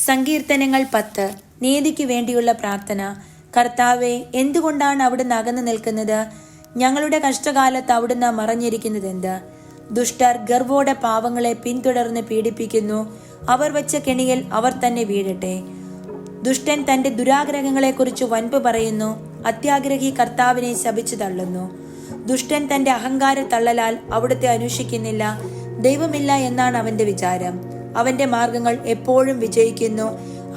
സങ്കീർത്തനങ്ങൾ 10. നീതിക്ക് വേണ്ടിയുള്ള പ്രാർത്ഥന. കർത്താവെ, എന്തുകൊണ്ടാണ് അവിടുന്ന് അകന്നു നിൽക്കുന്നത്? ഞങ്ങളുടെ കഷ്ടകാലത്ത് അവിടുന്ന് മറഞ്ഞിരിക്കുന്നതെന്ത്? ദുഷ്ടർ ഗർവോടെ പാവങ്ങളെ പിന്തുടർന്ന് പീഡിപ്പിക്കുന്നു. അവർ വെച്ച കെണിയിൽ അവർ തന്നെ വീഴട്ടെ. ദുഷ്ടൻ തന്റെ ദുരാഗ്രഹങ്ങളെക്കുറിച്ച് വൻപ് പറയുന്നു. അത്യാഗ്രഹി കർത്താവിനെ ശപിച്ചു തള്ളുന്നു. ദുഷ്ടൻ തന്റെ അഹങ്കാര തള്ളലാൽ അവിടുത്തെ അന്വേഷിക്കുന്നില്ല. ദൈവമില്ല എന്നാണ് അവന്റെ വിചാരം. അവന്റെ മാർഗങ്ങൾ എപ്പോഴും വിജയിക്കുന്നു.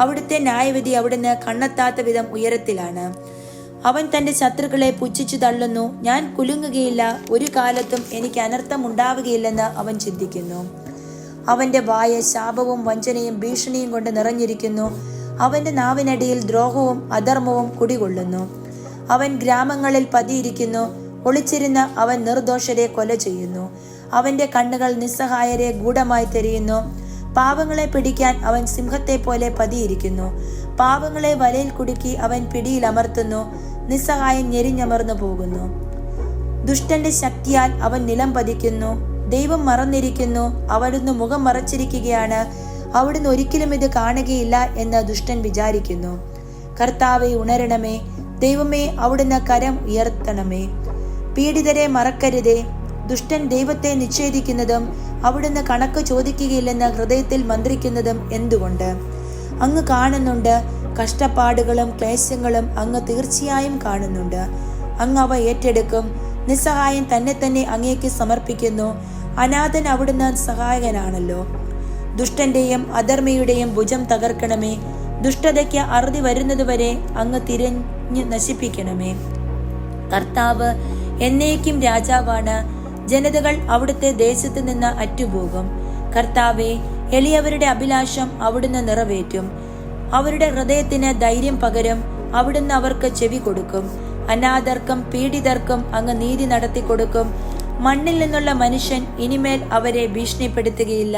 അവിടുത്തെ ന്യായവിധി അവിടുന്ന് കണ്ണെത്താത്ത വിധം ഉയരത്തിലാണ്. അവൻ തന്റെ ശത്രുക്കളെ പുച്ഛിച്ചു തള്ളുന്നു. ഞാൻ കുലുങ്ങുകയില്ല, ഒരു കാലത്തും എനിക്ക് അനർത്ഥം ഉണ്ടാവുകയില്ലെന്ന് അവൻ ചിന്തിക്കുന്നു. അവന്റെ വായ ശാപവും വഞ്ചനയും ഭീഷണിയും കൊണ്ട് നിറഞ്ഞിരിക്കുന്നു. അവന്റെ നാവിനടിയിൽ ദ്രോഹവും അധർമ്മവും കുടികൊള്ളുന്നു. അവൻ ഗ്രാമങ്ങളിൽ പതിയിരിക്കുന്നു. ഒളിച്ചിരുന്ന് അവൻ നിർദോഷരെ കൊല ചെയ്യുന്നു. അവന്റെ കണ്ണുകൾ നിസ്സഹായരെ ഗൂഢമായി തെരയുന്നു. പാവങ്ങളെ പിടിക്കാൻ അവൻ സിംഹത്തെ പോലെ പതിയിരിക്കുന്നു. പാവങ്ങളെ വലയിൽ കുടുക്കി അവൻ പിടിയിൽ അമർത്തുന്നു. നിസ്സഹായം ഞെരിഞ്ഞമർന്നു പോകുന്നു. ദുഷ്ടന്റെ ശക്തിയാൽ അവൻ നിലം പതിക്കുന്നു. ദൈവം മറന്നിരിക്കുന്നു, അവിടുന്ന് മുഖം മറച്ചിരിക്കുകയാണ്, അവിടുന്ന് ഒരിക്കലും ഇത് കാണുകയില്ല എന്ന് ദുഷ്ടൻ വിചാരിക്കുന്നു. കർത്താവെ, ഉണരണമേ. ദൈവമേ, അവിടുന്ന് കരം ഉയർത്തണമേ. പീഡിതരെ മറക്കരുതേ. ദുഷ്ടൻ ദൈവത്തെ നിഷേധിക്കുന്നതും അവിടുന്ന് കണക്ക് ചോദിക്കുകയില്ലെന്ന് ഹൃദയത്തിൽ മന്ത്രിക്കുന്നതും എന്തുകൊണ്ട്? അങ്ങ് കാണുന്നുണ്ട്. കഷ്ടപ്പാടുകളും ക്ലേശങ്ങളും അങ്ങ് തീർച്ചയായും കാണുന്നുണ്ട്. അങ്ങ് അവ ഏറ്റെടുക്കും. നിസ്സഹായം തന്നെ അങ്ങേക്ക് സമർപ്പിക്കുന്നു. അനാഥൻ അവിടുന്ന് സഹായകനാണല്ലോ. ദുഷ്ടന്റെയും അധർമ്മിയുടെയും ഭുജം തകർക്കണമേ. ദുഷ്ടതയ്ക്ക് അറുതി വരുന്നതുവരെ അങ്ങ് തിരഞ്ഞു നശിപ്പിക്കണമേ. കർത്താവ് എന്നേക്കും രാജാവാണ്. ജനതകൾ അവിടുത്തെ ദേശത്ത് നിന്ന് അറ്റുപോകും. കർത്താവെ, എളിയവരുടെ അഭിലാഷം അവിടുന്ന് നിറവേറ്റും. അവരുടെ ഹൃദയത്തിന് ധൈര്യം പകരും. അവിടുന്ന് അവർക്ക് ചെവി കൊടുക്കും. അനാഥർക്കും പീഡിതർക്കും അങ്ങ് നീതി നടത്തി കൊടുക്കും. മണ്ണിൽ നിന്നുള്ള മനുഷ്യൻ ഇനിമേൽ അവരെ ഭീഷണിപ്പെടുത്തുകയില്ല.